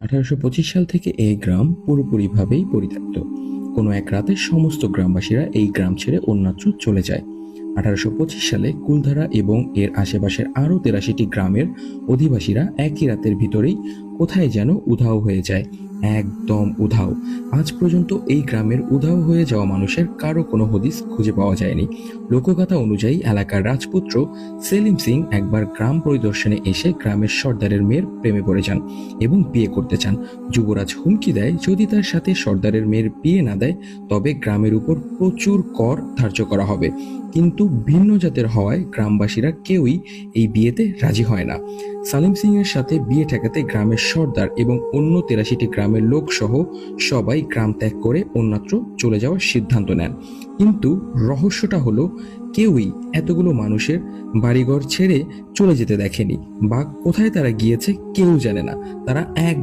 1825 সাল থেকে এই গ্রাম পুরোপুরিভাবেই পরিত্যক্ত। কোনো এক রাতে সমস্ত গ্রামবাসীরা এই গ্রাম ছেড়ে অন্যত্র চলে যায়। 1825 সালে কুলধারা এবং এর আশেপাশের আরও 83টি গ্রামের অধিবাসীরা একই রাতের ভিতরেই কোথায় যেন উধাও হয়ে যায়, একদম উধাও। আজ পর্যন্ত এই গ্রামের উধাও হয়ে যাওয়া মানুষের কারো কোনো হদিস খুঁজে পাওয়া যায়নি। লোকগাথা অনুযায়ী এলাকার রাজপুত্র সেলিম সিং একবার গ্রাম পরিদর্শনে এসে গ্রামের সর্দারের মেয়ের প্রেমে পড়ে যান এবং বিয়ে করতে চান। যুবরাজ হুমকি দেয় যদি তার সাথে সর্দারের মেয়ের বিয়ে না দেয় তবে গ্রামের উপর প্রচুর কর ধার্য করা হবে। কিন্তু ভিন্ন জাতের হওয়ায় গ্রামবাসীরা কেউই এই বিয়েতে রাজি হয় না। সালিম সিং এর সাথে বিয়ে ঠেকাতে গ্রামের সর্দার এবং অন্য 83টি গ্রামের লোক সহ সবাই গ্রাম ত্যাগ করে অন্যত্র চলে যাওয়ার সিদ্ধান্ত নেন। কিন্তু রহস্যটা হলো কেউই এতগুলো মানুষের বাড়িঘর ছেড়ে চলে যেতে দেখেনি, বা কোথায় তারা গিয়েছে কেউ জানে না। তারা এক